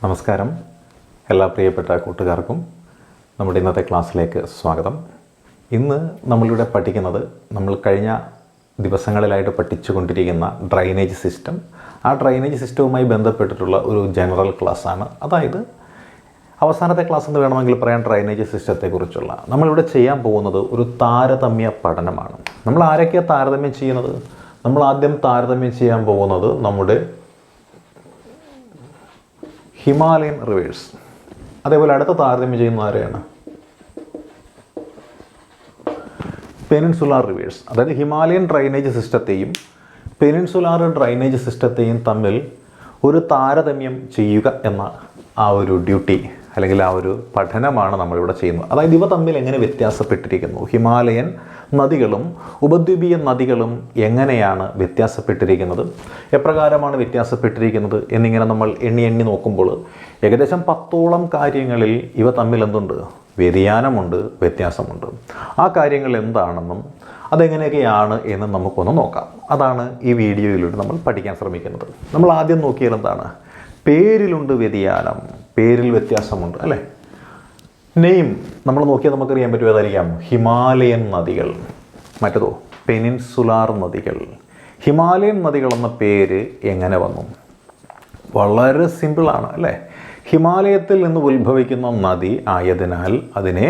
നമസ്കാരം. എല്ലാ പ്രിയപ്പെട്ട കൂട്ടുകാർക്കും നമ്മുടെ ഇന്നത്തെ ക്ലാസ്സിലേക്ക് സ്വാഗതം. ഇന്ന് നമ്മളിവിടെ പഠിക്കുന്നത് നമ്മൾ കഴിഞ്ഞ ദിവസങ്ങളിലായിട്ട് പഠിച്ചുകൊണ്ടിരിക്കുന്ന ഡ്രൈനേജ് സിസ്റ്റം. ആ ഡ്രൈനേജ് സിസ്റ്റവുമായി ബന്ധപ്പെട്ടിട്ടുള്ള ഒരു ജനറൽ ക്ലാസ്സാണ്. അതായത് അവസാനത്തെ ക്ലാസ് എന്ന് വേണമെങ്കിൽ പറയാൻ ഡ്രൈനേജ് സിസ്റ്റത്തെക്കുറിച്ചുള്ള. നമ്മളിവിടെ ചെയ്യാൻ പോകുന്നത് ഒരു താരതമ്യ പഠനമാണ്. നമ്മൾ ആരൊക്കെയാണ് താരതമ്യം ചെയ്യുന്നത്? നമ്മൾ ആദ്യം താരതമ്യം ചെയ്യാൻ പോകുന്നത് നമ്മുടെ ഹിമാലയൻ റിവേഴ്സ്. അതേപോലെ അടുത്ത താരതമ്യം ചെയ്യുന്ന ആരെയാണ്? Peninsular reverse. അതായത് ഹിമാലയൻ ഡ്രൈനേജ് സിസ്റ്റത്തെയും പെനിൻസുലാർ ഡ്രൈനേജ് സിസ്റ്റത്തെയും തമ്മിൽ ഒരു താരതമ്യം ചെയ്യുക എന്ന ആ ഒരു ഡ്യൂട്ടി അല്ലെങ്കിൽ ആ ഒരു പഠനമാണ് നമ്മളിവിടെ ചെയ്യുന്നത്. അതായത് ഇവ തമ്മിൽ എങ്ങനെ വ്യത്യാസപ്പെട്ടിരിക്കുന്നു, ഹിമാലയൻ നദികളും ഉപദ്വീപീയ നദികളും എങ്ങനെയാണ് വ്യത്യാസപ്പെട്ടിരിക്കുന്നത്, എപ്രകാരമാണ് വ്യത്യാസപ്പെട്ടിരിക്കുന്നത് എന്നിങ്ങനെ നമ്മൾ എണ്ണി നോക്കുമ്പോൾ ഏകദേശം 10ഓളം കാര്യങ്ങളിൽ ഇവ തമ്മിൽ എന്തുണ്ട്? വ്യതിയാനമുണ്ട്, വ്യത്യാസമുണ്ട്. ആ കാര്യങ്ങൾ എന്താണെന്നും അതെങ്ങനെയൊക്കെയാണ് എന്ന് നമുക്കൊന്ന് നോക്കാം. അതാണ് ഈ വീഡിയോയിലൂടെ നമ്മൾ പഠിക്കാൻ ശ്രമിക്കുന്നത്. നമ്മൾ ആദ്യം നോക്കിയാൽ എന്താണ്? പേരിലുണ്ട് വ്യതിയാനം, പേരിൽ വ്യത്യാസമുണ്ട് അല്ലേ. നെയിം നമ്മൾ നോക്കിയാൽ നമുക്കറിയാൻ പറ്റും ഏതായിരിക്കാം? ഹിമാലയൻ നദികൾ. മറ്റേതോ പെനിൻസുലാർ നദികൾ. ഹിമാലയൻ നദികൾ എന്ന പേര് എങ്ങനെ വന്നു? വളരെ സിമ്പിളാണ് അല്ലേ. ഹിമാലയത്തിൽ നിന്ന് ഉത്ഭവിക്കുന്ന നദി ആയതിനാൽ അതിനെ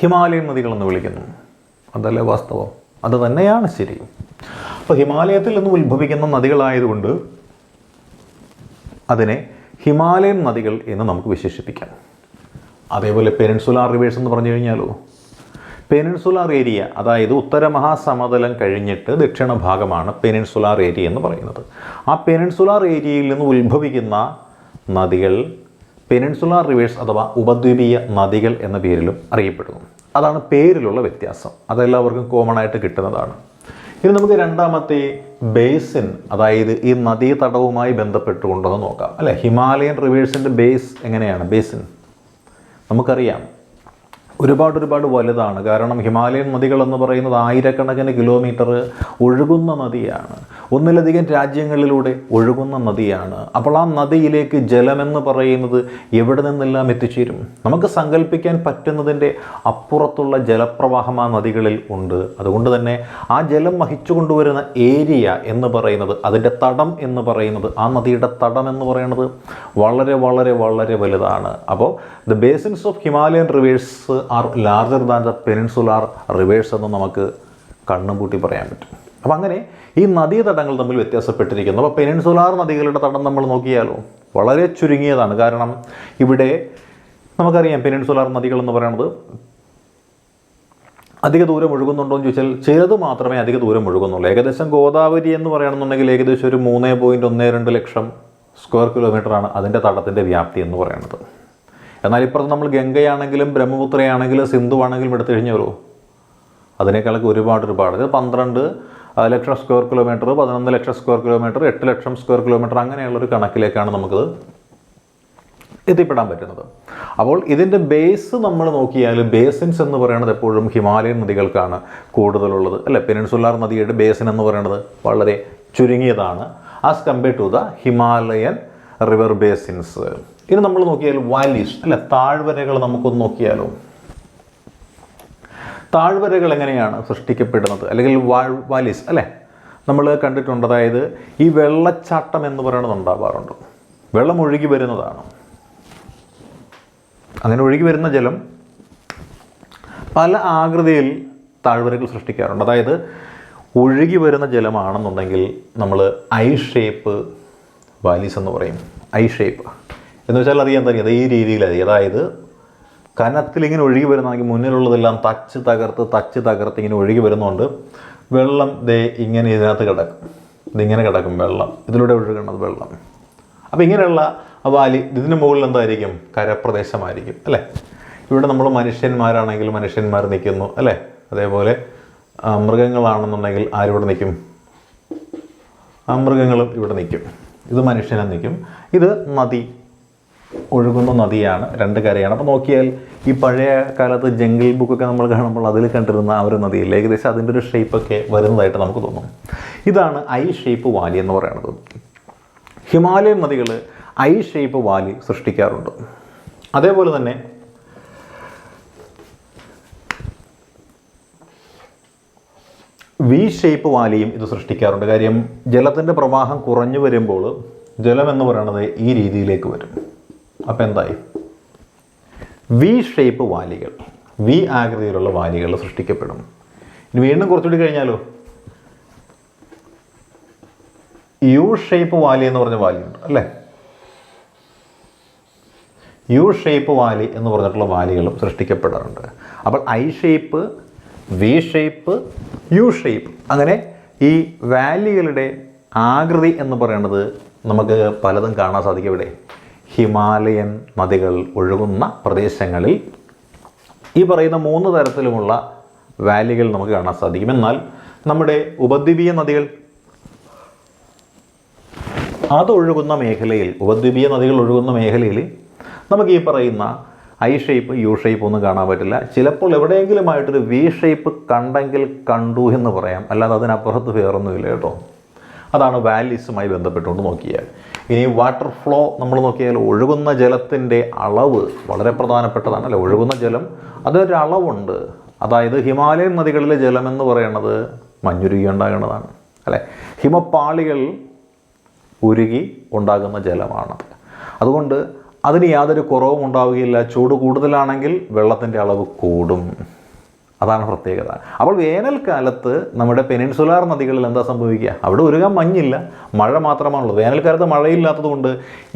ഹിമാലയൻ നദികൾ എന്ന് വിളിക്കുന്നു. അതല്ലേ വാസ്തവം? അത് തന്നെയാണ് ശരി. അപ്പോൾ ഹിമാലയത്തിൽ നിന്ന് ഉത്ഭവിക്കുന്ന നദികളായതുകൊണ്ട് അതിനെ ഹിമാലയൻ നദികൾ എന്ന് നമുക്ക് വിശേഷിപ്പിക്കാം. അതേപോലെ പെനിൻസുലാർ റിവേഴ്സ് എന്ന് പറഞ്ഞു കഴിഞ്ഞാലോ, പെനിൻസുലാർ ഏരിയ, അതായത് ഉത്തര മഹാസമതലം കഴിഞ്ഞിട്ട് ദക്ഷിണ ഭാഗമാണ് പെനിൻസുലാർ ഏരിയ എന്ന് പറയുന്നത്. ആ പെനിൻസുലാർ ഏരിയയിൽ നിന്ന് ഉത്ഭവിക്കുന്ന നദികൾ പെനിൻസുലാർ റിവേഴ്സ് അഥവാ ഉപദ്വീപീയ നദികൾ എന്ന പേരിലും അറിയപ്പെടുന്നു. അതാണ് പേരിലുള്ള വ്യത്യാസം. അതെല്ലാവർക്കും കോമൺ ആയിട്ട് കിട്ടുന്നതാണ്. ഇനി നമുക്ക് രണ്ടാമത്തെ ബേസിൻ, അതായത് ഈ നദീതടവുമായി ബന്ധപ്പെട്ടുകൊണ്ടൊന്ന് നോക്കാം അല്ലേ. ഹിമാലയൻ റിവേഴ്സിൻ്റെ ബേസ് എങ്ങനെയാണ്? ബേസിൻ നമുക്കറിയാം ഒരുപാട് വലുതാണ്. കാരണം ഹിമാലയൻ നദികൾ എന്ന് പറയുന്നത് ആയിരക്കണക്കിന് കിലോമീറ്റർ ഒഴുകുന്ന നദിയാണ്. ഒന്നിലധികം രാജ്യങ്ങളിലൂടെ ഒഴുകുന്ന നദിയാണ്. അപ്പോൾ ആ നദിയിലേക്ക് ജലമെന്ന് പറയുന്നത് എവിടെ നിന്നെല്ലാം എത്തിച്ചേരും? നമുക്ക് സങ്കല്പിക്കാൻ പറ്റുന്നതിൻ്റെ അപ്പുറത്തുള്ള ജലപ്രവാഹം ആ നദികളിൽ ഉണ്ട്. അതുകൊണ്ട് തന്നെ ആ ജലം വഹിച്ചു കൊണ്ടുവരുന്ന ഏരിയ എന്ന് പറയുന്നത്, അതിൻ്റെ തടം എന്ന് പറയുന്നത്, ആ നദിയുടെ തടം എന്ന് പറയുന്നത് വളരെ വലുതാണ്. അപ്പോൾ the basins of Himalayan reverse R larger than the peninsular reverse എന്ന് നമുക്ക് കണ്ണും പൂട്ടി പറയാൻ പറ്റും. അപ്പം അങ്ങനെ ഈ നദീതടങ്ങൾ തമ്മിൽ വ്യത്യാസപ്പെട്ടിരിക്കുന്നു. അപ്പോൾ പെനിൻസുലാർ നദികളുടെ തടം നമ്മൾ നോക്കിയാലോ വളരെ ചുരുങ്ങിയതാണ്. കാരണം ഇവിടെ നമുക്കറിയാം പെനിൻസുലാർ നദികൾ എന്ന് പറയുന്നത് അധിക ദൂരം ഒഴുകുന്നുണ്ടോ എന്ന് ചോദിച്ചാൽ ചിലത് മാത്രമേ അധിക ദൂരം ഒഴുകുന്നുള്ളൂ. ഏകദേശം ഗോദാവരി എന്ന് പറയുകയാണെന്നുണ്ടെങ്കിൽ ഏകദേശം ഒരു 3.12 ലക്ഷം സ്ക്വയർ കിലോമീറ്ററാണ് അതിൻ്റെ തടത്തിൻ്റെ വ്യാപ്തി എന്ന് പറയുന്നത്. എന്നാൽ ഇപ്പുറത്ത് നമ്മൾ ഗംഗയാണെങ്കിലും ബ്രഹ്മപുത്രയാണെങ്കിലും സിന്ധു ആണെങ്കിലും എടുത്തു കഴിഞ്ഞാലോ അതിനേക്കാളൊക്കെ ഒരുപാട് അത് 12 ലക്ഷം സ്ക്വയർ കിലോമീറ്റർ, 11 ലക്ഷം സ്ക്വയർ കിലോമീറ്റർ, 8 ലക്ഷം സ്ക്വയർ കിലോമീറ്റർ അങ്ങനെയുള്ളൊരു കണക്കിലേക്കാണ് നമുക്കത് എത്തിപ്പെടാൻ പറ്റുന്നത്. അപ്പോൾ ഇതിൻ്റെ ബേസ് നമ്മൾ നോക്കിയാൽ ബേസിൻസ് എന്ന് പറയുന്നത് എപ്പോഴും ഹിമാലയൻ നദികൾക്കാണ് കൂടുതലുള്ളത് അല്ലേ. പെനിൻസുലാർ നദിയുടെ ബേസിൻ എന്ന് പറയുന്നത് വളരെ ചുരുങ്ങിയതാണ് as compared to the Himalayan river basins. ഇനി നമ്മൾ നോക്കിയാൽ വാലീസ് അല്ലെ, താഴ്വരകൾ നമുക്കൊന്ന് നോക്കിയാലോ. താഴ്വരകൾ എങ്ങനെയാണ് സൃഷ്ടിക്കപ്പെടുന്നത്? അല്ലെങ്കിൽ വാലീസ് അല്ലേ നമ്മൾ കണ്ടിട്ടുണ്ട്. അതായത് ഈ വെള്ളച്ചാട്ടം എന്ന് പറയുന്നത് ഉണ്ടാവാറുണ്ട്. വെള്ളം ഒഴുകി വരുന്നതാണ്. അങ്ങനെ ഒഴുകി വരുന്ന ജലം പല ആകൃതിയിൽ താഴ്വരകൾ സൃഷ്ടിക്കാറുണ്ട്. അതായത് ഒഴുകി വരുന്ന ജലമാണെന്നുണ്ടെങ്കിൽ നമ്മൾ ഐ ഷേപ്പ് വാലീസ് എന്ന് പറയും. ഐ ഷേപ്പ് എന്ന് വെച്ചാൽ അറിയാൻ തന്നെ ഈ രീതിയിലായിരിക്കും. അതായത് കനത്തിലിങ്ങനെ ഒഴുകി വരുന്നതെങ്കിൽ മുന്നിലുള്ളതെല്ലാം തച്ച് തകർത്ത് ഇങ്ങനെ ഒഴുകി വരുന്നതുകൊണ്ട് വെള്ളം ഇങ്ങനെ ഇതിനകത്ത് കിടക്കും. ഇതിങ്ങനെ കിടക്കും വെള്ളം, ഇതിലൂടെ ഒഴുകുന്നത് വെള്ളം. അപ്പോൾ ഇങ്ങനെയുള്ള വാലി ഇതിന് മുകളിൽ എന്തായിരിക്കും? കരപ്രദേശമായിരിക്കും അല്ലേ. ഇവിടെ നമ്മൾ മനുഷ്യന്മാരാണെങ്കിൽ മനുഷ്യന്മാർ നിൽക്കുന്നു അല്ലേ. അതേപോലെ മൃഗങ്ങളാണെന്നുണ്ടെങ്കിൽ ആരിവിടെ നിൽക്കും? ആ മൃഗങ്ങളും ഇവിടെ നിൽക്കും. ഇത് മനുഷ്യനെ നിൽക്കും. ഇത് നദി, ഒഴുകുന്ന നദിയാണ്, 2 കരയാണ്. അപ്പോൾ നോക്കിയാൽ ഈ പഴയ കാലത്ത് ജംഗിൾ ബുക്കൊക്കെ നമ്മൾ കാണുമ്പോൾ അതിൽ കണ്ടിരുന്ന ആ ഒരു നദിയിൽ ഏകദേശം അതിൻ്റെ ഒരു ഷേപ്പൊക്കെ വരുന്നതായിട്ട് നമുക്ക് തോന്നും. ഇതാണ് ഐ ഷേപ്പ് വാലി എന്ന് പറയുന്നത്. ഹിമാലയൻ നദികൾ ഐ ഷേപ്പ് വാലി സൃഷ്ടിക്കാറുണ്ട്. അതേപോലെ തന്നെ വി ഷേപ്പ് വാലിയും ഇത് സൃഷ്ടിക്കാറുണ്ട്. കാര്യം ജലത്തിൻ്റെ പ്രവാഹം കുറഞ്ഞു വരുമ്പോൾ ജലം എന്ന് പറയുന്നത് ഈ രീതിയിലേക്ക് വരും. അപ്പോൾ എന്തായി? വി ഷേപ്പ് വാലികൾ, വി ആകൃതിയിലുള്ള വാലികൾ സൃഷ്ടിക്കപ്പെടും. ഇനി വീണ്ടും കുറച്ചുകൂടി കഴിഞ്ഞാലോ, യു ഷേപ്പ് വാലി എന്ന് പറഞ്ഞ വാലിയുണ്ട് അല്ലേ? യു ഷേപ്പ് വാലി എന്ന് പറഞ്ഞിട്ടുള്ള വാലികളും സൃഷ്ടിക്കപ്പെടാറുണ്ട്. അപ്പോൾ I shape, V shape, U shape, അങ്ങനെ ഈ വാലികളുടെ ആകൃതി എന്ന് പറയുന്നത് നമുക്ക് പലതും കാണാൻ സാധിക്കും. ഇവിടെ ഹിമാലയൻ നദികൾ ഒഴുകുന്ന പ്രദേശങ്ങളിൽ ഈ പറയുന്ന 3 തരത്തിലുമുള്ള വാലികൾ നമുക്ക് കാണാൻ സാധിക്കും. എന്നാൽ നമ്മുടെ ഉപദ്വീപീയ നദികൾ അതൊഴുകുന്ന മേഖലയിൽ, ഉപദ്വീപീയ നദികൾ ഒഴുകുന്ന മേഖലയിൽ നമുക്ക് ഈ പറയുന്ന ഐ ഷേപ്പ്, യു ഷേപ്പ് ഒന്നും കാണാൻ പറ്റില്ല. ചിലപ്പോൾ എവിടെയെങ്കിലുമായിട്ടൊരു വി ഷേപ്പ് കണ്ടെങ്കിൽ കണ്ടു എന്ന് പറയാം, അല്ലാതെ അതിനപ്പുറത്ത് വേറൊന്നുമില്ല കേട്ടോ. അതാണ് വാലീസുമായി ബന്ധപ്പെട്ടുകൊണ്ട് നോക്കിയാൽ. ഇനി വാട്ടർ ഫ്ലോ നമ്മൾ നോക്കിയാൽ ഒഴുകുന്ന ജലത്തിൻ്റെ അളവ് വളരെ പ്രധാനപ്പെട്ടതാണ് അല്ലേ? ഒഴുകുന്ന ജലം അതൊരു അളവുണ്ട്. അതായത് ഹിമാലയൻ നദികളിലെ ജലം എന്ന് പറയുന്നത് മഞ്ഞുരുകി ഉണ്ടാകുന്നതാണ് അല്ലേ? ഹിമപ്പാളികൾ ഉരുകി ഉണ്ടാകുന്ന ജലമാണ്. അതുകൊണ്ട് അതിന് യാതൊരു കുറവും ഉണ്ടാവുകയില്ല. ചൂട് കൂടുതലാണെങ്കിൽ വെള്ളത്തിൻ്റെ അളവ് കൂടും. അതാണ് പ്രത്യേകത. അപ്പോൾ വേനൽക്കാലത്ത് നമ്മുടെ പെനിൻസുലാർ നദികളിൽ എന്താ സംഭവിക്കുക? അവിടെ ഒഴുകാൻ മഞ്ഞില്ല, മഴ മാത്രമാണുള്ളത്. വേനൽക്കാലത്ത് മഴയില്ലാത്തത് കൊണ്ട്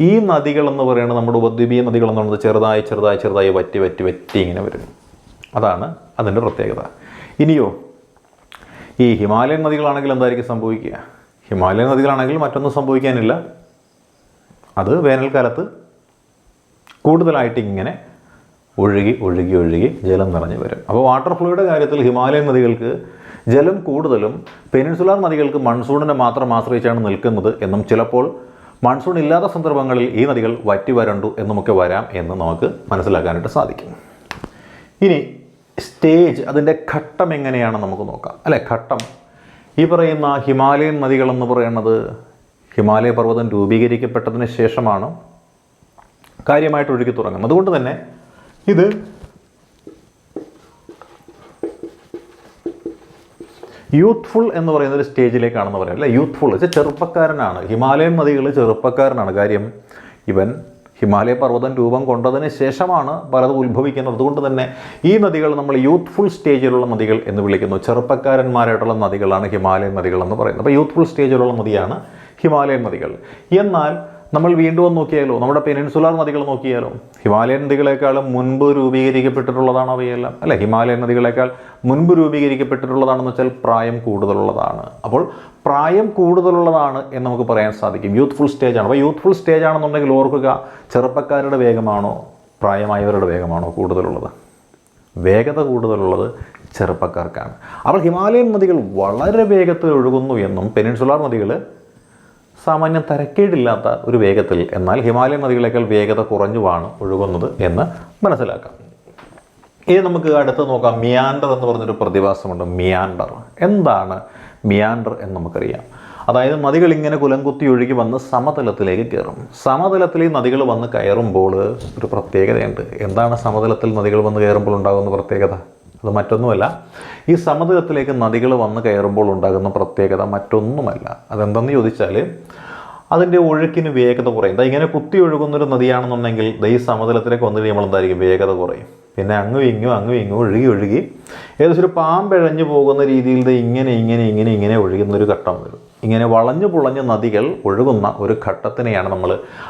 ഈ നദികളെന്ന് പറയുന്നത്, നമ്മുടെ ഉപദ്വീപീയ നദികൾ എന്ന് പറയുന്നത് ചെറുതായി ചെറുതായി ചെറുതായി വറ്റി വറ്റി വറ്റി ഇങ്ങനെ വരും. അതാണ് അതിൻ്റെ പ്രത്യേകത. ഇനിയോ ഈ ഹിമാലയൻ നദികളാണെങ്കിൽ എന്തായിരിക്കും സംഭവിക്കുക? ഹിമാലയൻ നദികളാണെങ്കിൽ മറ്റൊന്നും സംഭവിക്കാനില്ല. അത് വേനൽക്കാലത്ത് കൂടുതലായിട്ട് ഇങ്ങനെ ഒഴുകി ഒഴുകി ഒഴുകി ജലം നിറഞ്ഞു വരും. അപ്പോൾ വാട്ടർ ഫ്ലോയുടെ കാര്യത്തിൽ ഹിമാലയൻ നദികൾക്ക് ജലം കൂടുതലും പെനിൻസുലാർ നദികൾക്ക് മൺസൂണിനെ മാത്രം ആശ്രയിച്ചാണ് നിൽക്കുന്നത് എന്നും ചിലപ്പോൾ മൺസൂൺ ഇല്ലാത്ത സന്ദർഭങ്ങളിൽ ഈ നദികൾ വറ്റി വരണ്ടു എന്നുമൊക്കെ വരാം എന്ന് നമുക്ക് മനസ്സിലാക്കാനായിട്ട് സാധിക്കും. ഇനി സ്റ്റേജ്, അതിൻ്റെ ഘട്ടം എങ്ങനെയാണെന്ന് നമുക്ക് നോക്കാം അല്ലേ? ഘട്ടം, ഈ പറയുന്ന ഹിമാലയൻ നദികളെന്ന് പറയുന്നത് ഹിമാലയ പർവ്വതം രൂപീകരിക്കപ്പെട്ടതിന് ശേഷമാണ് കാര്യമായിട്ട് ഒഴുകി തുടങ്ങുന്നത്. അതുകൊണ്ട് തന്നെ ഇത് യൂത്ത്ഫുൾ എന്ന് പറയുന്ന ഒരു സ്റ്റേജിലേക്കാണെന്ന് പറയാം അല്ലേ? യൂത്ത്ഫുൾ വെച്ചാൽ ചെറുപ്പക്കാരനാണ്. ഹിമാലയൻ നദികൾ ചെറുപ്പക്കാരനാണ്. കാര്യം ഇവൻ ഹിമാലയ പർവ്വതം രൂപം കൊണ്ടതിന് ശേഷമാണ് പലതും ഉത്ഭവിക്കുന്നത്. അതുകൊണ്ട് തന്നെ ഈ നദികൾ നമ്മൾ യൂത്ത്ഫുൾ സ്റ്റേജിലുള്ള നദികൾ എന്ന് വിളിക്കുന്നു. ചെറുപ്പക്കാരന്മാരായിട്ടുള്ള നദികളാണ് ഹിമാലയൻ നദികൾ എന്ന് പറയുന്നത്. അപ്പോൾ യൂത്ത്ഫുൾ സ്റ്റേജിലുള്ള നദിയാണ് ഹിമാലയൻ നദികൾ. എന്നാൽ നമ്മൾ വീണ്ടും ഒന്ന് നോക്കിയാലോ, നമ്മുടെ പെനിൻസുലാർ നദികൾ നോക്കിയാലോ, ഹിമാലയൻ നദികളെക്കാളും മുൻപ് രൂപീകരിക്കപ്പെട്ടിട്ടുള്ളതാണ് അവയെല്ലാം അല്ലേ? ഹിമാലയൻ നദികളെക്കാൾ മുൻപ് രൂപീകരിക്കപ്പെട്ടിട്ടുള്ളതാണെന്ന് വെച്ചാൽ പ്രായം കൂടുതലുള്ളതാണ്. അപ്പോൾ പ്രായം കൂടുതലുള്ളതാണ് എന്ന് നമുക്ക് പറയാൻ സാധിക്കും. യൂത്ത്ഫുൾ സ്റ്റേജാണ്. അപ്പോൾ യൂത്ത്ഫുൾ സ്റ്റേജ് ആണെന്നുണ്ടെങ്കിൽ ഓർക്കുക, ചെറുപ്പക്കാരുടെ വേഗമാണോ പ്രായമായവരുടെ വേഗമാണോ കൂടുതലുള്ളത്? വേഗത കൂടുതലുള്ളത് ചെറുപ്പക്കാർക്കാണ്. അപ്പോൾ ഹിമാലയൻ നദികൾ വളരെ വേഗത്തിൽ ഒഴുകുന്നു എന്നും പെനിൻസുലാർ നദികൾ സാമാന്യം തരക്കേടില്ലാത്ത ഒരു വേഗത്തിൽ, എന്നാൽ ഹിമാലയൻ നദികളേക്കാൾ വേഗത കുറഞ്ഞുമാണ് ഒഴുകുന്നത് എന്ന് മനസ്സിലാക്കാം. ഇനി നമുക്ക് അടുത്ത് നോക്കാം. മിയാൻഡർ എന്ന് പറഞ്ഞൊരു പ്രതിഭാസമുണ്ട്. മിയാൻഡർ എന്താണ്? മിയാൻഡർ എന്ന് നമുക്കറിയാം. അതായത് നദികൾ ഇങ്ങനെ കുലംകുത്തി ഒഴുകി വന്ന് സമതലത്തിലേക്ക് കയറും. സമതലത്തിൽ ഈ നദികൾ വന്ന് കയറുമ്പോൾ ഒരു പ്രത്യേകതയുണ്ട്. എന്താണ് സമതലത്തിൽ നദികൾ വന്ന് കയറുമ്പോൾ ഉണ്ടാകുന്ന പ്രത്യേകത? അത് മറ്റൊന്നുമല്ല, ഈ സമതലത്തിലേക്ക് നദികൾ വന്ന് കയറുമ്പോൾ ഉണ്ടാകുന്ന പ്രത്യേകത മറ്റൊന്നുമല്ല. അതെന്തെന്ന് ചോദിച്ചാൽ അതിൻ്റെ ഒഴുക്കിന് വേഗത കുറയും. ഇങ്ങനെ കുത്തി ഒഴുകുന്നൊരു നദിയാണെന്നുണ്ടെങ്കിൽ ഈ സമതലത്തിലേക്ക് വന്നു കഴിയുമ്പോൾ എന്തായിരിക്കും? വേഗത കുറയും. പിന്നെ അങ്ങും ഇങ്ങും ഒഴുകി ഒഴുകി ഏകദേശം ഒരു പാമ്പഴഞ്ഞു പോകുന്ന രീതിയിൽ ഇങ്ങനെ ഒഴുകുന്നൊരു ഘട്ടം വരും. ഇങ്ങനെ വളഞ്ഞു പുളഞ്ഞ നദികൾ ഒഴുകുന്ന ഒരു ഘട്ടത്തിനെയാണ്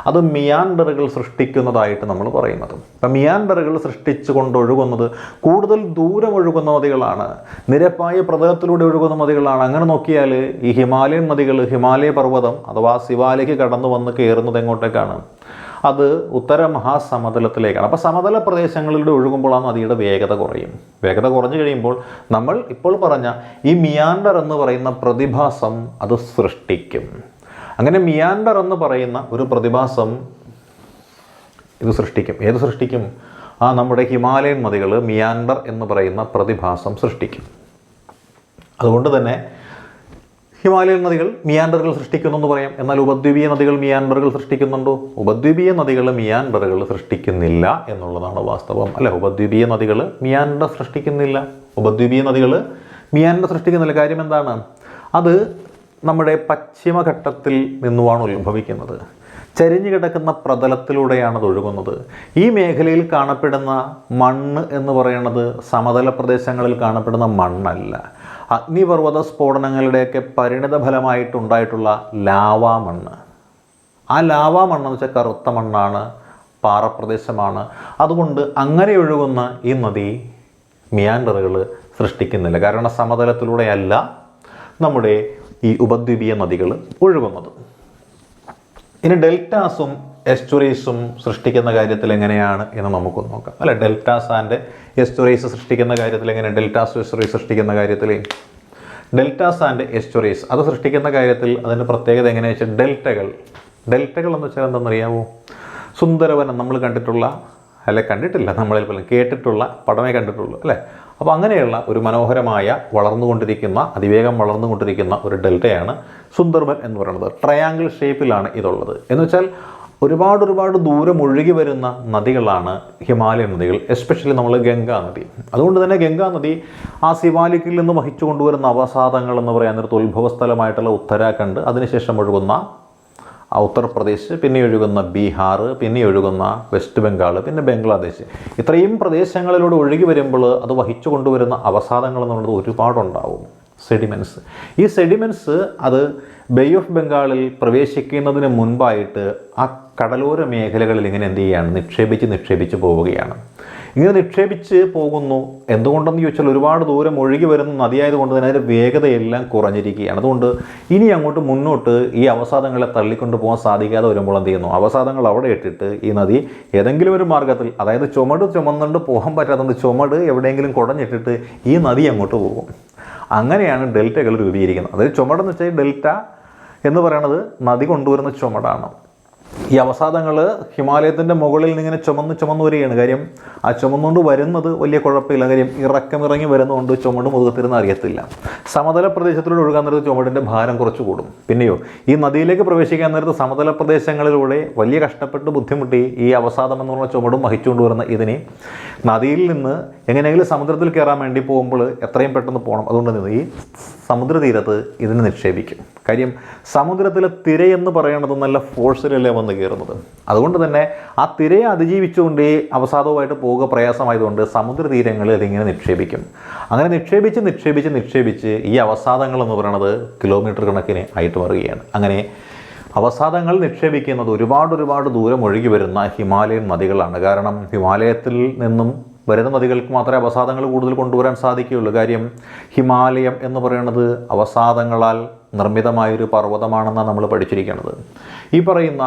അത് മിയാൻഡറുകൾ സൃഷ്ടിക്കുന്നതായിട്ട് നമ്മൾ പറയുന്നത്. അപ്പം മിയാൻഡറുകൾ സൃഷ്ടിച്ചു കൊണ്ടൊഴുകുന്നത് കൂടുതൽ ദൂരം ഒഴുകുന്ന നദികളാണ്, നിരപ്പായ പ്രതലത്തിലൂടെ ഒഴുകുന്ന നദികളാണ്. അങ്ങനെ നോക്കിയാൽ ഈ ഹിമാലയൻ നദികൾ, ഹിമാലയ പർവ്വതം അഥവാ ശിവാലേക്ക് കടന്നു വന്ന് കയറുന്നത് എങ്ങോട്ടേക്കാണ്? അത് ഉത്തര മഹാസമതലത്തിലേക്കാണ്. അപ്പോൾ സമതല പ്രദേശങ്ങളിലൂടെ ഒഴുകുമ്പോൾ ആ നദിയുടെ വേഗത കുറയും. വേഗത കുറഞ്ഞു കഴിയുമ്പോൾ നമ്മൾ ഇപ്പോൾ പറഞ്ഞ ഈ മിയാൻഡർ എന്ന് പറയുന്ന പ്രതിഭാസം അത് സൃഷ്ടിക്കും. അങ്ങനെ മിയാൻഡർ എന്ന് പറയുന്ന ഒരു പ്രതിഭാസം ഇത് സൃഷ്ടിക്കും. ഏത് സൃഷ്ടിക്കും? നമ്മുടെ ഹിമാലയൻ നദികൾ മിയാൻഡർ എന്ന് പറയുന്ന പ്രതിഭാസം സൃഷ്ടിക്കും. അതുകൊണ്ട് തന്നെ ഹിമാലയൻ നദികൾ മിയാൻഡറുകൾ സൃഷ്ടിക്കുന്നു എന്ന് പറയാം. എന്നാൽ ഉപദ്വീപീയ നദികൾ മിയാൻഡറുകൾ സൃഷ്ടിക്കുന്നുണ്ടോ? ഉപദ്വീപീയ നദികൾ മിയാൻഡറുകൾ സൃഷ്ടിക്കുന്നില്ല എന്നുള്ളതാണ് വാസ്തവം. അല്ലെ, ഉപദ്വീപീയ നദികൾ മിയാൻഡർ സൃഷ്ടിക്കുന്നില്ല. ഉപദ്വീപീയ നദികൾ മിയാൻഡർ സൃഷ്ടിക്കുന്നില്ല. കാര്യം എന്താണ്? അത് നമ്മുടെ പശ്ചിമഘട്ടത്തിൽ നിന്നുമാണ് ഉത്ഭവിക്കുന്നത്. ചരിഞ്ഞു കിടക്കുന്ന പ്രതലത്തിലൂടെയാണ് അത് ഒഴുകുന്നത്. ഈ മേഖലയിൽ കാണപ്പെടുന്ന മണ്ണ് എന്ന് പറയുന്നത് സമതല പ്രദേശങ്ങളിൽ കാണപ്പെടുന്ന മണ്ണല്ല. അഗ്നിപർവ്വത സ്ഫോടനങ്ങളുടെയൊക്കെ പരിണിത ഫലമായിട്ടുണ്ടായിട്ടുള്ള ലാവാ മണ്ണ്. ആ ലാവാ മണ്ണെന്ന് വെച്ചാൽ കറുത്ത മണ്ണാണ്, പാറപ്രദേശമാണ്. അതുകൊണ്ട് അങ്ങനെ ഒഴുകുന്ന ഈ നദി മിയാൻഡറുകൾ സൃഷ്ടിക്കുന്നില്ല. കാരണം സമതലത്തിലൂടെയല്ല നമ്മുടെ ഈ ഉപദ്വീപീയ നദികൾ ഒഴുകുന്നത്. ഇനി ഡെൽറ്റാസും എസ്റ്റുറീസും സൃഷ്ടിക്കുന്ന കാര്യത്തിൽ എങ്ങനെയാണ് എന്ന് നമുക്കൊന്ന് നോക്കാം. അല്ല, ഡെൽറ്റാസ് ആൻഡ് എസ്റ്റുറീസ് സൃഷ്ടിക്കുന്ന കാര്യത്തിൽ എങ്ങനെ? ഡെൽറ്റാസ് എസ്റ്റുറീസ് സൃഷ്ടിക്കുന്ന കാര്യത്തിൽ ഡെൽറ്റാസ് ആൻഡ് എസ്റ്റുറീസ് അത് സൃഷ്ടിക്കുന്ന കാര്യത്തിൽ അതിൻ്റെ പ്രത്യേകത എങ്ങനെയാണെന്ന് വെച്ചാൽ ഡെൽറ്റകൾ എന്ന് വെച്ചാൽ എന്താണെന്നറിയാമോ? സുന്ദരവനം നമ്മൾ കണ്ടിട്ടുള്ള, അല്ലെ കണ്ടിട്ടില്ല, നമ്മളിൽ പോലും കേട്ടിട്ടുള്ള, പടമേ കണ്ടിട്ടുള്ളൂ അല്ലേ? അപ്പോൾ അങ്ങനെയുള്ള ഒരു മനോഹരമായ വളർന്നുകൊണ്ടിരിക്കുന്ന, അതിവേഗം വളർന്നുകൊണ്ടിരിക്കുന്ന ഒരു ഡെൽറ്റയാണ് സുന്ദർബൻ എന്ന് പറയുന്നത്. ട്രയാങ്കിൾ ഷേപ്പിലാണ് ഇതുള്ളത്. എന്ന് വെച്ചാൽ ഒരുപാട് ദൂരം ഒഴുകി വരുന്ന നദികളാണ് ഹിമാലയൻ നദികൾ, എസ്പെഷ്യലി നമ്മൾ ഗംഗാ നദി. അതുകൊണ്ട് തന്നെ ഗംഗാ നദി ആ സിവാലിക്കിൽ നിന്ന് വഹിച്ചു കൊണ്ടുവരുന്ന അവസാദങ്ങൾ എന്ന് പറയുന്ന ഉത്ഭവസ്ഥലമായിട്ടുള്ള ഉത്തരാഖണ്ഡ്, അതിനുശേഷം ഒഴുകുന്ന ഉത്തർപ്രദേശ്, പിന്നെ ഒഴുകുന്ന ബീഹാർ, പിന്നെ ഒഴുകുന്ന വെസ്റ്റ് ബംഗാൾ, പിന്നെ ബംഗ്ലാദേശ്, ഇത്രയും പ്രദേശങ്ങളിലൂടെ ഒഴുകി വരുമ്പോൾ അത് വഹിച്ചു കൊണ്ടുവരുന്ന അവസാദങ്ങൾ എന്നുള്ളത് ഒരുപാടുണ്ടാവും, സെഡിമെൻറ്റ്സ്. ഈ സെഡിമെൻറ്റ്സ് അത് ബേ ഓഫ് ബംഗാളിൽ പ്രവേശിക്കുന്നതിന് മുൻപായിട്ട് ആ കടലോര മേഖലകളിൽ ഇങ്ങനെ എന്ത് ചെയ്യുകയാണ്? നിക്ഷേപിച്ച് പോവുകയാണ്. ഇങ്ങനെ നിക്ഷേപിച്ച് പോകുന്നു. എന്തുകൊണ്ടെന്ന് ചോദിച്ചാൽ ഒരുപാട് ദൂരം ഒഴുകി വരുന്ന നദിയായതുകൊണ്ട് തന്നെ അതിൻ്റെ വേഗതയെല്ലാം കുറഞ്ഞിരിക്കുകയാണ്. അതുകൊണ്ട് ഇനി അങ്ങോട്ട് മുന്നോട്ട് ഈ അവസാദങ്ങളെ തള്ളിക്കൊണ്ട് പോകാൻ സാധിക്കാതെ വരുമ്പോൾ എന്ത് ചെയ്യുന്നു? അവസാദങ്ങൾ അവിടെ ഇട്ടിട്ട് ഈ നദി ഏതെങ്കിലും ഒരു മാർഗ്ഗത്തിൽ, അതായത് ചുമന്നുകൊണ്ട് പോകാൻ പറ്റാത്തതുകൊണ്ട് ചുമട് എവിടെയെങ്കിലും കുടഞ്ഞിട്ടിട്ട് ഈ നദി അങ്ങോട്ട് പോകും. അങ്ങനെയാണ് ഡെൽറ്റകൾ രൂപീകരിക്കുന്നത്. അതായത് ചുമടെന്ന് വെച്ചാൽ ഡെൽറ്റ എന്ന് പറയുന്നത് നദി കൊണ്ടുവരുന്ന ചുമടാണ്. ഈ അവസാദങ്ങൾ ഹിമാലയത്തിൻ്റെ മുകളിൽ നിന്നിങ്ങനെ ചുമന്ന് വരികയാണ്. കാര്യം ആ ചുമന്നുകൊണ്ട് വരുന്നത് വലിയ കുഴപ്പമില്ല. കാര്യം ഇറങ്ങി വരുന്നതുകൊണ്ട് ചുമട് മുതുകത്തിരുന്ന് അറിയത്തില്ല. സമതല പ്രദേശത്തിലൂടെ ഒഴുകാൻ നേരത്ത് ചുമടിൻ്റെ ഭാരം കുറച്ച് കൂടും. പിന്നെയോ ഈ നദിയിലേക്ക് പ്രവേശിക്കാൻ നേരത്ത് സമതല പ്രദേശങ്ങളിലൂടെ വലിയ കഷ്ടപ്പെട്ട് ബുദ്ധിമുട്ടി ഈ അവസാദം എന്നുള്ള ചുമടും വഹിച്ചുകൊണ്ട് വരുന്ന ഇതിനെ നദിയിൽ നിന്ന് എങ്ങനെയെങ്കിലും സമുദ്രത്തിൽ കയറാൻ വേണ്ടി പോകുമ്പോൾ എത്രയും പെട്ടെന്ന് പോകണം. അതുകൊണ്ട് ഈ സമുദ്രതീരത്ത് ഇതിനെ നിക്ഷേപിക്കും. കാര്യം സമുദ്രത്തിലെ തിരയെന്ന് പറയുന്നത് നല്ല ഫോഴ്സിലല്ലേ വന്ന് കയറുന്നത്. അതുകൊണ്ട് തന്നെ ആ തിരയെ അതിജീവിച്ചുകൊണ്ട് ഈ അവസാദവുമായിട്ട് പോവുക പ്രയാസമായതുകൊണ്ട് സമുദ്രതീരങ്ങളിൽ ഇതിങ്ങനെ നിക്ഷേപിക്കും. അങ്ങനെ നിക്ഷേപിച്ച് ഈ അവസാദങ്ങൾ എന്ന് പറയുന്നത് കിലോമീറ്റർ കണക്കിന് ആയിട്ട് മാറുകയാണ്. അങ്ങനെ അവസാദങ്ങൾ നിക്ഷേപിക്കുന്നത് ഒരുപാട് ദൂരം ഒഴുകി വരുന്ന ഹിമാലയൻ നദികളാണ്. കാരണം ഹിമാലയത്തിൽ നിന്നും വരുന്ന നദികൾക്ക് മാത്രമേ അവസാദങ്ങൾ കൂടുതൽ കൊണ്ടുവരാൻ സാധിക്കുകയുള്ളൂ. കാര്യം ഹിമാലയം എന്ന് പറയുന്നത് അവസാദങ്ങളാൽ നിർമ്മിതമായൊരു പർവ്വതമാണെന്നാണ് നമ്മൾ പഠിച്ചിരിക്കുന്നത്. ഈ പറയുന്ന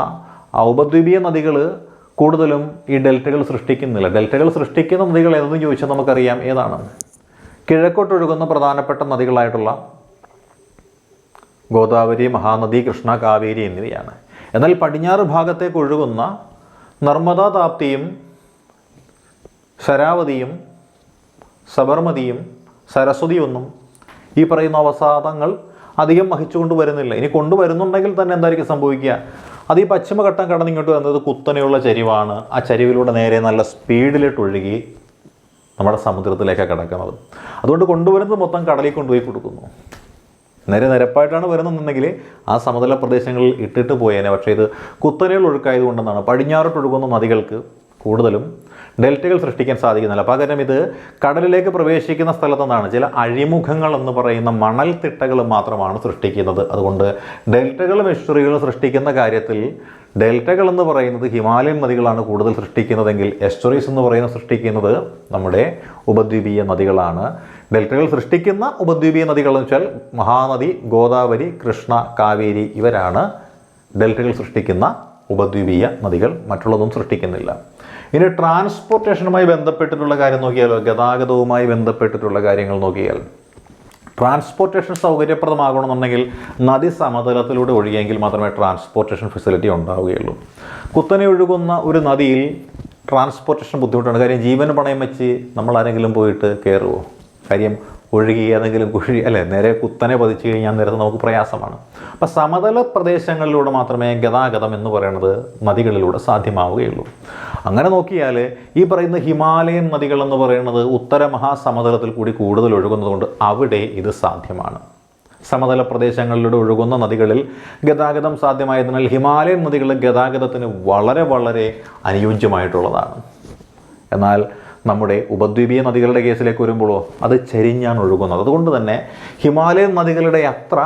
ഉപദ്വീപീയ നദികൾ കൂടുതലും ഈ ഡെൽറ്റകൾ സൃഷ്ടിക്കുന്നില്ല. ഡെൽറ്റകൾ സൃഷ്ടിക്കുന്ന നദികൾ ഏതെന്ന് ചോദിച്ചാൽ നമുക്കറിയാം ഏതാണ്? കിഴക്കോട്ടൊഴുകുന്ന പ്രധാനപ്പെട്ട നദികളായിട്ടുള്ള ഗോദാവരി, മഹാനദി, കൃഷ്ണ, കാവേരി എന്നിവയാണ്. എന്നാൽ പടിഞ്ഞാറ് ഭാഗത്തേക്ക് ഒഴുകുന്ന നർമ്മദാ, താപ്തിയും, ശരാവതിയും, സബർമതിയും, സരസ്വതിയൊന്നും ഈ പറയുന്ന അവസാദങ്ങൾ അധികം വഹിച്ചുകൊണ്ട് വരുന്നില്ല. ഇനി കൊണ്ടുവരുന്നുണ്ടെങ്കിൽ തന്നെ എന്തായിരിക്കും സംഭവിക്കുക? അത് ഈ പശ്ചിമഘട്ടം കടന്ന് ഇങ്ങോട്ട് വരുന്നത് കുത്തനെയുള്ള ചരിവാണ്. ആ ചരിവിലൂടെ നേരെ നല്ല സ്പീഡിലിട്ട് ഒഴുകി നമ്മുടെ സമുദ്രത്തിലേക്കാണ് കിടക്കുന്നത്. അതുകൊണ്ട് കൊണ്ടുവരുന്നത് മൊത്തം കടലിൽ കൊണ്ടുപോയി കൊടുക്കുന്നു. നേരെ നിരപ്പായിട്ടാണ് വരുന്നതെന്നുണ്ടെങ്കിൽ ആ സമതല പ്രദേശങ്ങളിൽ ഇട്ടിട്ട് പോയേനെ. പക്ഷേ ഇത് കുത്തനെയുള്ള ഒഴുക്കായതുകൊണ്ടെന്നാണ് പടിഞ്ഞാറോട്ട് ഒഴുകുന്ന നദികൾക്ക് കൂടുതലും ഡെൽറ്റകൾ സൃഷ്ടിക്കാൻ സാധിക്കുന്നില്ല. പകരം ഇത് കടലിലേക്ക് പ്രവേശിക്കുന്ന സ്ഥലത്തു നിന്നാണ് ചില അഴിമുഖങ്ങൾ എന്ന് പറയുന്ന മണൽത്തിട്ടകൾ മാത്രമാണ് സൃഷ്ടിക്കുന്നത്. അതുകൊണ്ട് ഡെൽറ്റകളും എസ്റ്റുറികളും സൃഷ്ടിക്കുന്ന കാര്യത്തിൽ ഡെൽറ്റകൾ എന്ന് പറയുന്നത് ഹിമാലയൻ നദികളാണ് കൂടുതൽ സൃഷ്ടിക്കുന്നതെങ്കിൽ എസ്റ്റുറീസ് എന്ന് പറയുന്നത് സൃഷ്ടിക്കുന്നത് നമ്മുടെ ഉപദ്വീപീയ നദികളാണ്. ഡെൽറ്റകൾ സൃഷ്ടിക്കുന്ന ഉപദ്വീപീയ നദികൾ എന്ന് വെച്ചാൽ മഹാനദി, ഗോദാവരി, കൃഷ്ണ, കാവേരി ഇവരാണ് ഡെൽറ്റകൾ സൃഷ്ടിക്കുന്ന ഉപദ്വീപീയ നദികൾ. മറ്റുള്ളതൊന്നും സൃഷ്ടിക്കുന്നില്ല. ഇനി ട്രാൻസ്പോർട്ടേഷനുമായി ബന്ധപ്പെട്ടിട്ടുള്ള കാര്യം നോക്കിയാലോ, ഗതാഗതവുമായി ബന്ധപ്പെട്ടിട്ടുള്ള കാര്യങ്ങൾ നോക്കിയാൽ ട്രാൻസ്പോർട്ടേഷൻ സൗകര്യപ്രദമാകണമെന്നുണ്ടെങ്കിൽ നദി സമതലത്തിലൂടെ ഒഴുകിയെങ്കിൽ മാത്രമേ ട്രാൻസ്പോർട്ടേഷൻ ഫെസിലിറ്റി ഉണ്ടാവുകയുള്ളൂ. കുത്തനെ ഒഴുകുന്ന ഒരു നദിയിൽ ട്രാൻസ്പോർട്ടേഷൻ ബുദ്ധിമുട്ടാണ്. കാര്യം ജീവന് പണയം വെച്ച് നമ്മൾ ആരെങ്കിലും പോയിട്ട് കയറുമോ? കാര്യം ഒഴുകി ഏതെങ്കിലും കുഴി അല്ലേ നേരെ കുത്തനെ പതിച്ചു കഴിഞ്ഞാൽ നേരത്തെ നമുക്ക് പ്രയാസമാണ്. അപ്പം സമതല പ്രദേശങ്ങളിലൂടെ മാത്രമേ ഗതാഗതം എന്ന് പറയുന്നത് നദികളിലൂടെ സാധ്യമാവുകയുള്ളൂ. അങ്ങനെ നോക്കിയാൽ ഈ പറയുന്ന ഹിമാലയൻ നദികൾ എന്ന് പറയുന്നത് ഉത്തര മഹാസമതലത്തിൽ കൂടി കൂടുതൽ ഒഴുകുന്നതുകൊണ്ട് അവിടെ ഇത് സാധ്യമാണ്. സമതല പ്രദേശങ്ങളിലൂടെ ഒഴുകുന്ന നദികളിൽ ഗതാഗതം സാധ്യമായതിനാൽ ഹിമാലയൻ നദികൾ ഗതാഗതത്തിന് വളരെ വളരെ അനുയോജ്യമായിട്ടുള്ളതാണ്. എന്നാൽ നമ്മുടെ ഉപദ്വീപീയ നദികളുടെ കേസിലേക്ക് വരുമ്പോഴോ അത് ചരിഞ്ഞാണ് ഒഴുകുന്നത്. അതുകൊണ്ട് തന്നെ ഹിമാലയൻ നദികളുടെ അത്ര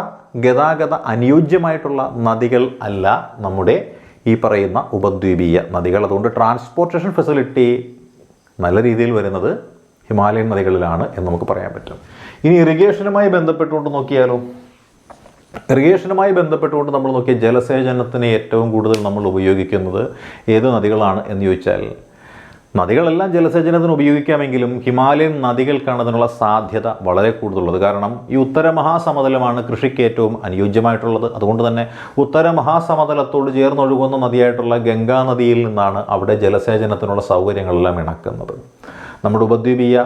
ഗതാഗത അനുയോജ്യമായിട്ടുള്ള നദികൾ അല്ല നമ്മുടെ ഈ പറയുന്ന ഉപദ്വീപീയ നദികൾ. അതുകൊണ്ട് ട്രാൻസ്പോർട്ടേഷൻ ഫെസിലിറ്റി നല്ല രീതിയിൽ വരുന്നത് ഹിമാലയൻ നദികളിലാണ് എന്ന് നമുക്ക് പറയാൻ പറ്റും. ഇനി ഇറിഗേഷനുമായി ബന്ധപ്പെട്ടുകൊണ്ട് നോക്കിയാലോ, ഇറിഗേഷനുമായി ബന്ധപ്പെട്ടുകൊണ്ട് നമ്മൾ നോക്കിയാൽ ജലസേചനത്തിന് ഏറ്റവും കൂടുതൽ നമ്മൾ ഉപയോഗിക്കുന്നത് ഏത് നദികളാണ് എന്ന് ചോദിച്ചാൽ, നദികളെല്ലാം ജലസേചനത്തിന് ഉപയോഗിക്കാമെങ്കിലും ഹിമാലയൻ നദികൾക്കാണ് അതിനുള്ള സാധ്യത വളരെ കൂടുതലുള്ളത്. കാരണം ഈ ഉത്തര മഹാസമതലമാണ് കൃഷിക്ക് ഏറ്റവും അനുയോജ്യമായിട്ടുള്ളത്. അതുകൊണ്ട് തന്നെ ഉത്തര മഹാസമതലത്തോട് ചേർന്നൊഴുകുന്ന നദിയായിട്ടുള്ള ഗംഗാ നദിയിൽ നിന്നാണ് അവിടെ ജലസേചനത്തിനുള്ള സൗകര്യങ്ങളെല്ലാം ഇണക്കുന്നത്. നമ്മുടെ ഉപദ്വീപീയ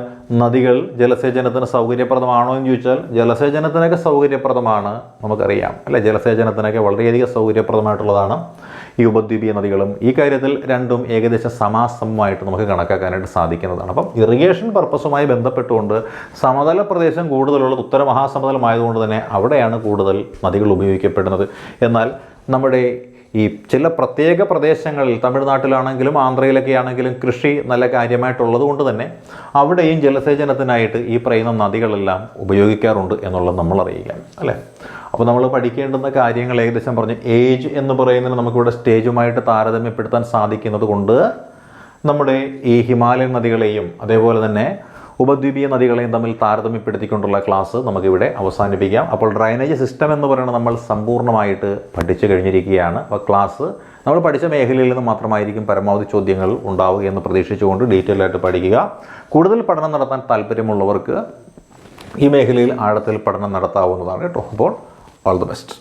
നദികൾ ജലസേചനത്തിന് സൗകര്യപ്രദമാണോ എന്ന് ചോദിച്ചാൽ ജലസേചനത്തിനൊക്കെ സൗകര്യപ്രദമാണ്, നമുക്കറിയാം അല്ലേ. ജലസേചനത്തിനൊക്കെ വളരെയധികം സൗകര്യപ്രദമായിട്ടുള്ളതാണ് ഈ ഉപദ്വീപീയ നദികളും. ഈ കാര്യത്തിൽ രണ്ടും ഏകദേശം സമാസമമായിട്ട് നമുക്ക് കണക്കാക്കാനായിട്ട് സാധിക്കുന്നതാണ്. അപ്പം ഇറിഗേഷൻ പർപ്പസുമായി ബന്ധപ്പെട്ടുകൊണ്ട് സമതല പ്രദേശം കൂടുതലുള്ളത് ഉത്തര മഹാസമതലമായതുകൊണ്ട് തന്നെ അവിടെയാണ് കൂടുതൽ നദികൾ ഉപയോഗിക്കപ്പെടുന്നത്. എന്നാൽ നമ്മുടെ ഈ ചില പ്രത്യേക പ്രദേശങ്ങളിൽ തമിഴ്നാട്ടിലാണെങ്കിലും ആന്ധ്രയിലൊക്കെ ആണെങ്കിലും കൃഷി നല്ല കാര്യമായിട്ടുള്ളത് കൊണ്ട് തന്നെ അവിടെയും ജലസേചനത്തിനായിട്ട് ഈ പറയുന്ന നദികളെല്ലാം ഉപയോഗിക്കാറുണ്ട് എന്നുള്ളത് നമ്മൾ അറിയുക അല്ലേ. അപ്പോൾ നമ്മൾ പഠിക്കേണ്ടുന്ന കാര്യങ്ങൾ ഏകദേശം പറഞ്ഞു. ഏജ് എന്ന് പറയുന്നതിന് നമുക്കിവിടെ സ്റ്റേജുമായിട്ട് താരതമ്യപ്പെടുത്താൻ സാധിക്കുന്നത് കൊണ്ട് നമ്മുടെ ഈ ഹിമാലയൻ നദികളെയും അതേപോലെ തന്നെ ഉപദ്വീപീയ നദികളെയും തമ്മിൽ താരതമ്യപ്പെടുത്തിക്കൊണ്ടുള്ള ക്ലാസ് നമുക്കിവിടെ അവസാനിപ്പിക്കാം. അപ്പോൾ ഡ്രൈനേജ് സിസ്റ്റം എന്ന് പറയുന്നത് നമ്മൾ സമ്പൂർണ്ണമായിട്ട് പഠിച്ചു കഴിഞ്ഞിരിക്കുകയാണ്. അപ്പോൾ ക്ലാസ് നമ്മൾ പഠിച്ച മേഖലയിൽ നിന്ന് മാത്രമായിരിക്കും പരമാവധി ചോദ്യങ്ങൾ ഉണ്ടാവുക എന്ന് പ്രതീക്ഷിച്ചുകൊണ്ട് ഡീറ്റെയിൽ ആയിട്ട് പഠിക്കുക. കൂടുതൽ പഠനം നടത്താൻ താല്പര്യമുള്ളവർക്ക് ഈ മേഖലയിൽ ആഴത്തിൽ പഠനം നടത്താവുന്നതാണ് കേട്ടോ. അപ്പോൾ ഓൾ ദി ബെസ്റ്റ്.